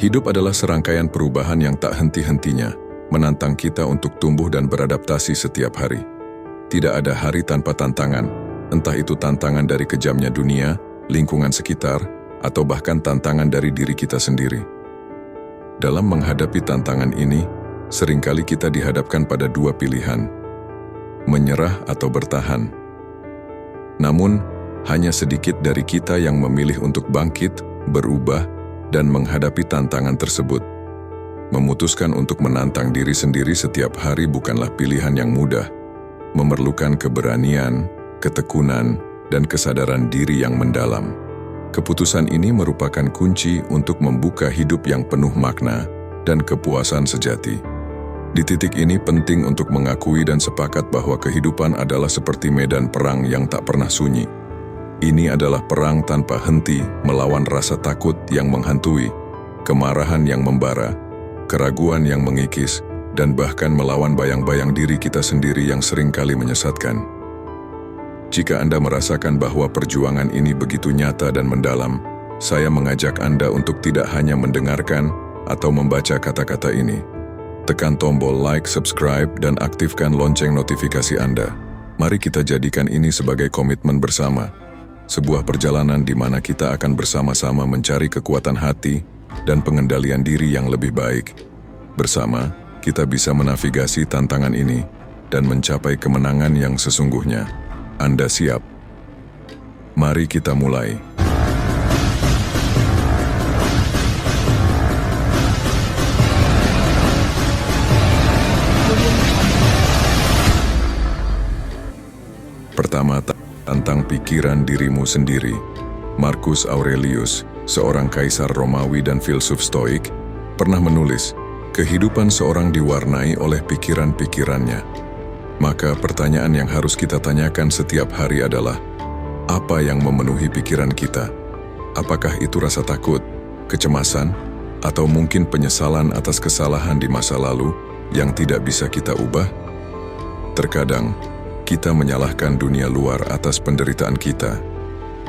Hidup adalah serangkaian perubahan yang tak henti-hentinya, menantang kita untuk tumbuh dan beradaptasi setiap hari. Tidak ada hari tanpa tantangan, entah itu tantangan dari kejamnya dunia, lingkungan sekitar, atau bahkan tantangan dari diri kita sendiri. Dalam menghadapi tantangan ini, seringkali kita dihadapkan pada dua pilihan, menyerah atau bertahan. Namun, hanya sedikit dari kita yang memilih untuk bangkit, berubah, dan menghadapi tantangan tersebut. Memutuskan untuk menantang diri sendiri setiap hari bukanlah pilihan yang mudah, memerlukan keberanian, ketekunan, dan kesadaran diri yang mendalam. Keputusan ini merupakan kunci untuk membuka hidup yang penuh makna dan kepuasan sejati. Di titik ini penting untuk mengakui dan sepakat bahwa kehidupan adalah seperti medan perang yang tak pernah sunyi. Ini adalah perang tanpa henti melawan rasa takut yang menghantui, kemarahan yang membara, keraguan yang mengikis, dan bahkan melawan bayang-bayang diri kita sendiri yang seringkali menyesatkan. Jika Anda merasakan bahwa perjuangan ini begitu nyata dan mendalam, saya mengajak Anda untuk tidak hanya mendengarkan atau membaca kata-kata ini. Tekan tombol like, subscribe, dan aktifkan lonceng notifikasi Anda. Mari kita jadikan ini sebagai komitmen bersama. Sebuah perjalanan di mana kita akan bersama-sama mencari kekuatan hati dan pengendalian diri yang lebih baik. Bersama, kita bisa menavigasi tantangan ini dan mencapai kemenangan yang sesungguhnya. Anda siap? Mari kita mulai. Pertama, tantang pikiran dirimu sendiri. Marcus Aurelius, seorang kaisar Romawi dan filsuf Stoik, pernah menulis, kehidupan seorang diwarnai oleh pikiran-pikirannya. Maka pertanyaan yang harus kita tanyakan setiap hari adalah, apa yang memenuhi pikiran kita? Apakah itu rasa takut, kecemasan, atau mungkin penyesalan atas kesalahan di masa lalu yang tidak bisa kita ubah? Terkadang, kita menyalahkan dunia luar atas penderitaan kita.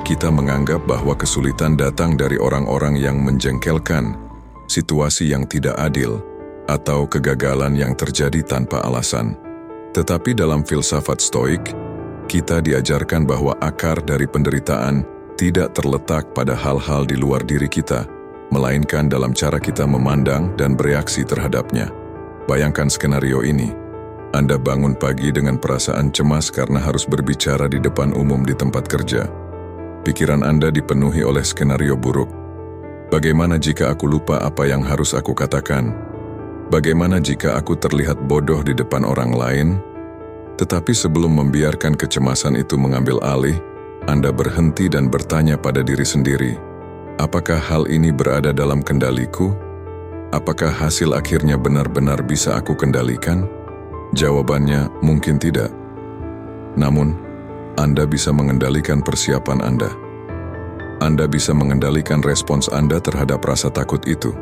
Kita menganggap bahwa kesulitan datang dari orang-orang yang menjengkelkan, situasi yang tidak adil, atau kegagalan yang terjadi tanpa alasan. Tetapi dalam filsafat Stoik, kita diajarkan bahwa akar dari penderitaan tidak terletak pada hal-hal di luar diri kita, melainkan dalam cara kita memandang dan bereaksi terhadapnya. Bayangkan skenario ini. Anda bangun pagi dengan perasaan cemas karena harus berbicara di depan umum di tempat kerja. Pikiran Anda dipenuhi oleh skenario buruk. Bagaimana jika aku lupa apa yang harus aku katakan? Bagaimana jika aku terlihat bodoh di depan orang lain? Tetapi sebelum membiarkan kecemasan itu mengambil alih, Anda berhenti dan bertanya pada diri sendiri, apakah hal ini berada dalam kendaliku? Apakah hasil akhirnya benar-benar bisa aku kendalikan? Jawabannya mungkin tidak. Namun, Anda bisa mengendalikan persiapan Anda. Anda bisa mengendalikan respons Anda terhadap rasa takut itu.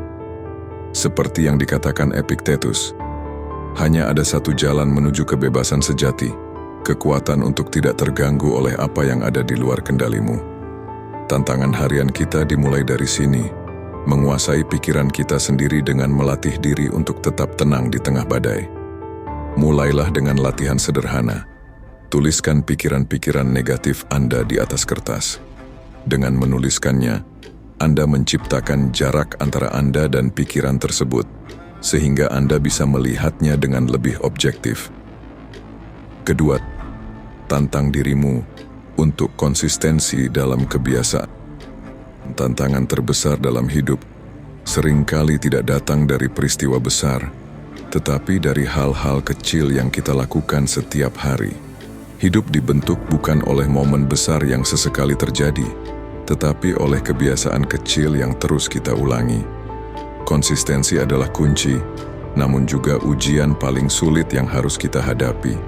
Seperti yang dikatakan Epictetus, hanya ada satu jalan menuju kebebasan sejati, kekuatan untuk tidak terganggu oleh apa yang ada di luar kendalimu. Tantangan harian kita dimulai dari sini, menguasai pikiran kita sendiri dengan melatih diri untuk tetap tenang di tengah badai. Mulailah dengan latihan sederhana. Tuliskan pikiran-pikiran negatif Anda di atas kertas. Dengan menuliskannya, Anda menciptakan jarak antara Anda dan pikiran tersebut, sehingga Anda bisa melihatnya dengan lebih objektif. Kedua, tantang dirimu untuk konsistensi dalam kebiasaan. Tantangan terbesar dalam hidup seringkali tidak datang dari peristiwa besar, tetapi dari hal-hal kecil yang kita lakukan setiap hari. Hidup dibentuk bukan oleh momen besar yang sesekali terjadi, tetapi oleh kebiasaan kecil yang terus kita ulangi. Konsistensi adalah kunci, namun juga ujian paling sulit yang harus kita hadapi.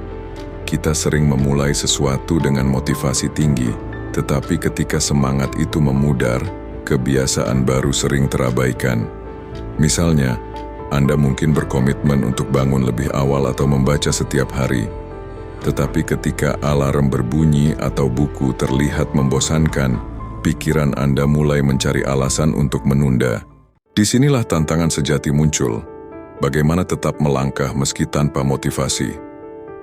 Kita sering memulai sesuatu dengan motivasi tinggi, tetapi ketika semangat itu memudar, kebiasaan baru sering terabaikan. Misalnya, Anda mungkin berkomitmen untuk bangun lebih awal atau membaca setiap hari, tetapi ketika alarm berbunyi atau buku terlihat membosankan, pikiran Anda mulai mencari alasan untuk menunda. Disinilah tantangan sejati muncul. Bagaimana tetap melangkah meski tanpa motivasi.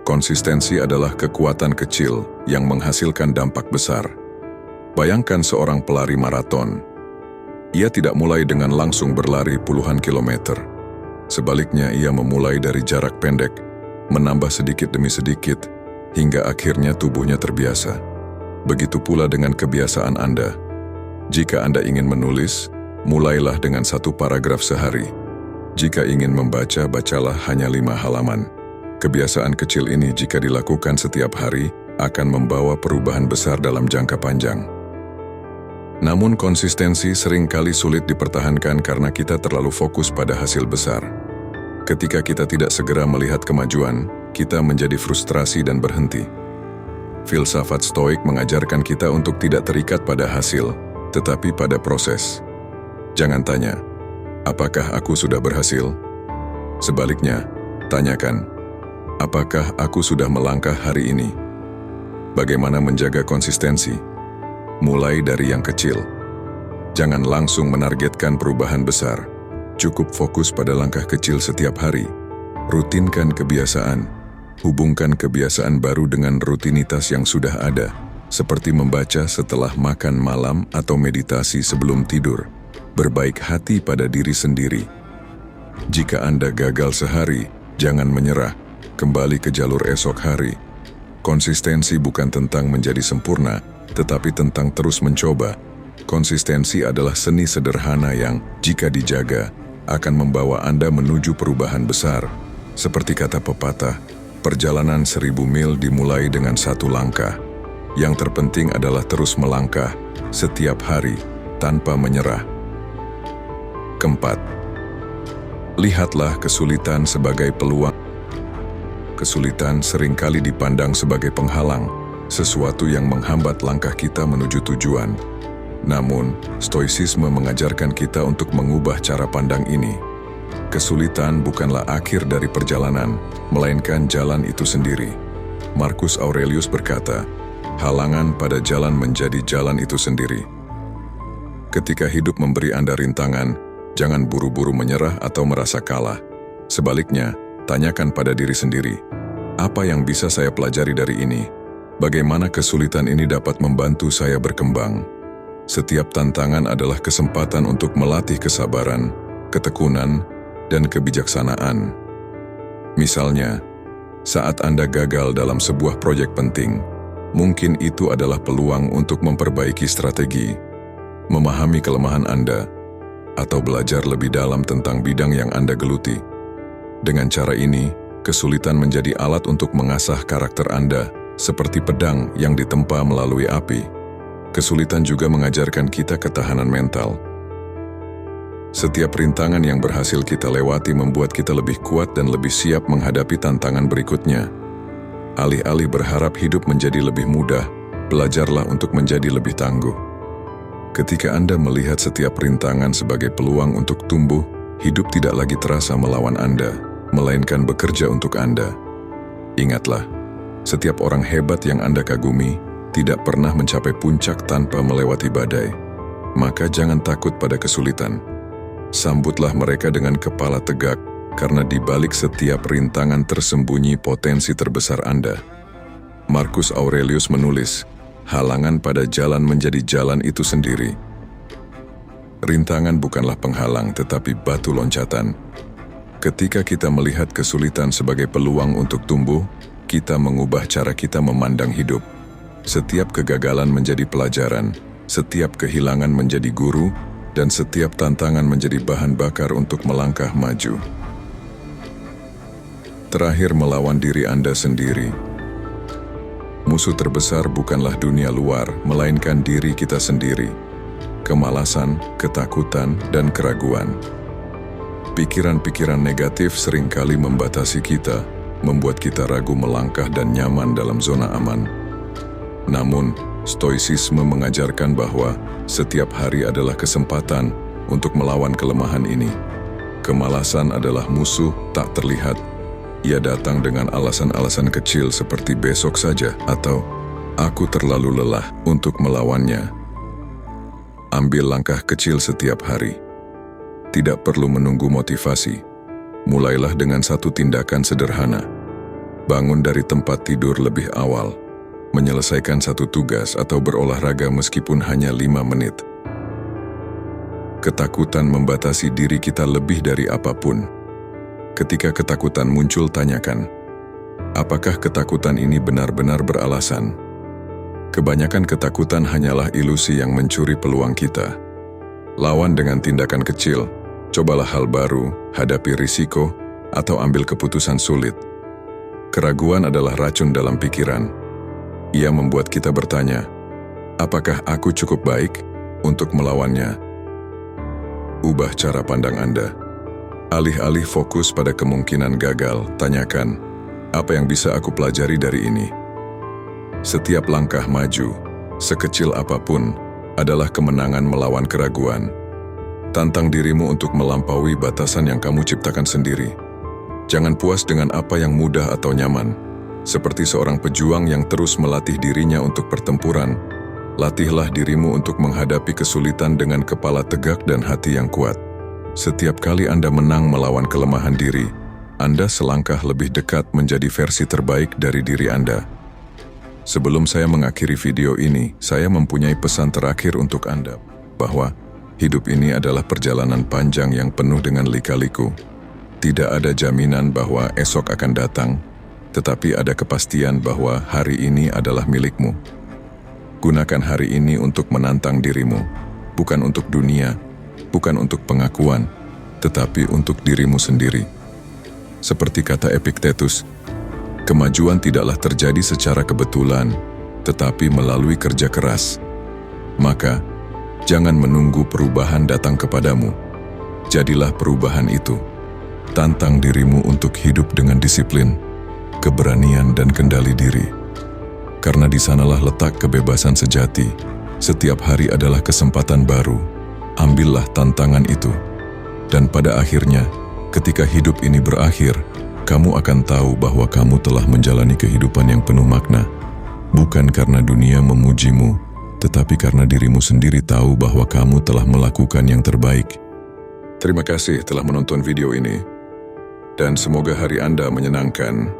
Konsistensi adalah kekuatan kecil yang menghasilkan dampak besar. Bayangkan seorang pelari maraton. Ia tidak mulai dengan langsung berlari puluhan kilometer. Sebaliknya, ia memulai dari jarak pendek, menambah sedikit demi sedikit, hingga akhirnya tubuhnya terbiasa. Begitu pula dengan kebiasaan Anda. Jika Anda ingin menulis, mulailah dengan 1 paragraf sehari. Jika ingin membaca, bacalah hanya 5 halaman. Kebiasaan kecil ini jika dilakukan setiap hari, akan membawa perubahan besar dalam jangka panjang. Namun konsistensi seringkali sulit dipertahankan karena kita terlalu fokus pada hasil besar. Ketika kita tidak segera melihat kemajuan, kita menjadi frustrasi dan berhenti. Filsafat Stoik mengajarkan kita untuk tidak terikat pada hasil, tetapi pada proses. Jangan tanya, apakah aku sudah berhasil? Sebaliknya, tanyakan, apakah aku sudah melangkah hari ini? Bagaimana menjaga konsistensi? Mulai dari yang kecil. Jangan langsung menargetkan perubahan besar. Cukup fokus pada langkah kecil setiap hari. Rutinkan kebiasaan. Hubungkan kebiasaan baru dengan rutinitas yang sudah ada, seperti membaca setelah makan malam atau meditasi sebelum tidur. Berbaik hati pada diri sendiri. Jika Anda gagal sehari, jangan menyerah. Kembali ke jalur esok hari. Konsistensi bukan tentang menjadi sempurna, tetapi tentang terus mencoba. Konsistensi adalah seni sederhana yang, jika dijaga, akan membawa Anda menuju perubahan besar. Seperti kata pepatah, perjalanan 1000 mil dimulai dengan 1 langkah. Yang terpenting adalah terus melangkah, setiap hari, tanpa menyerah. Keempat, lihatlah kesulitan sebagai peluang. Kesulitan seringkali dipandang sebagai penghalang, sesuatu yang menghambat langkah kita menuju tujuan. Namun, Stoicisme mengajarkan kita untuk mengubah cara pandang ini. Kesulitan bukanlah akhir dari perjalanan, melainkan jalan itu sendiri. Marcus Aurelius berkata, halangan pada jalan menjadi jalan itu sendiri. Ketika hidup memberi Anda rintangan, jangan buru-buru menyerah atau merasa kalah. Sebaliknya, tanyakan pada diri sendiri, apa yang bisa saya pelajari dari ini? Bagaimana kesulitan ini dapat membantu saya berkembang? Setiap tantangan adalah kesempatan untuk melatih kesabaran, ketekunan, dan kebijaksanaan. Misalnya, saat Anda gagal dalam sebuah proyek penting, mungkin itu adalah peluang untuk memperbaiki strategi, memahami kelemahan Anda, atau belajar lebih dalam tentang bidang yang Anda geluti. Dengan cara ini, kesulitan menjadi alat untuk mengasah karakter Anda, seperti pedang yang ditempa melalui api. Kesulitan juga mengajarkan kita ketahanan mental. Setiap rintangan yang berhasil kita lewati membuat kita lebih kuat dan lebih siap menghadapi tantangan berikutnya. Alih-alih berharap hidup menjadi lebih mudah, belajarlah untuk menjadi lebih tangguh. Ketika Anda melihat setiap rintangan sebagai peluang untuk tumbuh, hidup tidak lagi terasa melawan Anda, melainkan bekerja untuk Anda. Ingatlah, setiap orang hebat yang Anda kagumi tidak pernah mencapai puncak tanpa melewati badai. Maka jangan takut pada kesulitan. Sambutlah mereka dengan kepala tegak, karena di balik setiap rintangan tersembunyi potensi terbesar Anda. Marcus Aurelius menulis, halangan pada jalan menjadi jalan itu sendiri. Rintangan bukanlah penghalang, tetapi batu loncatan. Ketika kita melihat kesulitan sebagai peluang untuk tumbuh, kita mengubah cara kita memandang hidup. Setiap kegagalan menjadi pelajaran, setiap kehilangan menjadi guru, dan setiap tantangan menjadi bahan bakar untuk melangkah maju. Terakhir, melawan diri Anda sendiri. Musuh terbesar bukanlah dunia luar, melainkan diri kita sendiri. Kemalasan, ketakutan, dan keraguan. Pikiran-pikiran negatif seringkali membatasi kita, membuat kita ragu melangkah dan nyaman dalam zona aman. Namun, Stoicisme mengajarkan bahwa setiap hari adalah kesempatan untuk melawan kelemahan ini. Kemalasan adalah musuh tak terlihat. Ia datang dengan alasan-alasan kecil seperti besok saja atau aku terlalu lelah untuk melawannya. Ambil langkah kecil setiap hari. Tidak perlu menunggu motivasi. Mulailah dengan satu tindakan sederhana. Bangun dari tempat tidur lebih awal. Menyelesaikan satu tugas atau berolahraga meskipun hanya 5 menit. Ketakutan membatasi diri kita lebih dari apapun. Ketika ketakutan muncul, tanyakan, apakah ketakutan ini benar-benar beralasan? Kebanyakan ketakutan hanyalah ilusi yang mencuri peluang kita. Lawan dengan tindakan kecil, cobalah hal baru, hadapi risiko, atau ambil keputusan sulit. Keraguan adalah racun dalam pikiran. Ia membuat kita bertanya, apakah aku cukup baik untuk melawannya? Ubah cara pandang Anda. Alih-alih fokus pada kemungkinan gagal, tanyakan, apa yang bisa aku pelajari dari ini? Setiap langkah maju, sekecil apapun, adalah kemenangan melawan keraguan. Tantang dirimu untuk melampaui batasan yang kamu ciptakan sendiri. Jangan puas dengan apa yang mudah atau nyaman. Seperti seorang pejuang yang terus melatih dirinya untuk pertempuran, latihlah dirimu untuk menghadapi kesulitan dengan kepala tegak dan hati yang kuat. Setiap kali Anda menang melawan kelemahan diri, Anda selangkah lebih dekat menjadi versi terbaik dari diri Anda. Sebelum saya mengakhiri video ini, saya mempunyai pesan terakhir untuk Anda, bahwa hidup ini adalah perjalanan panjang yang penuh dengan lika-liku. Tidak ada jaminan bahwa esok akan datang, tetapi ada kepastian bahwa hari ini adalah milikmu. Gunakan hari ini untuk menantang dirimu, bukan untuk dunia, bukan untuk pengakuan, tetapi untuk dirimu sendiri. Seperti kata Epictetus, kemajuan tidaklah terjadi secara kebetulan, tetapi melalui kerja keras. Maka, jangan menunggu perubahan datang kepadamu. Jadilah perubahan itu. Tantang dirimu untuk hidup dengan disiplin, keberanian dan kendali diri. Karena di sanalah letak kebebasan sejati. Setiap hari adalah kesempatan baru. Ambillah tantangan itu. Dan pada akhirnya, ketika hidup ini berakhir, kamu akan tahu bahwa kamu telah menjalani kehidupan yang penuh makna. Bukan karena dunia memujimu, tetapi karena dirimu sendiri tahu bahwa kamu telah melakukan yang terbaik. Terima kasih telah menonton video ini. Dan semoga hari Anda menyenangkan.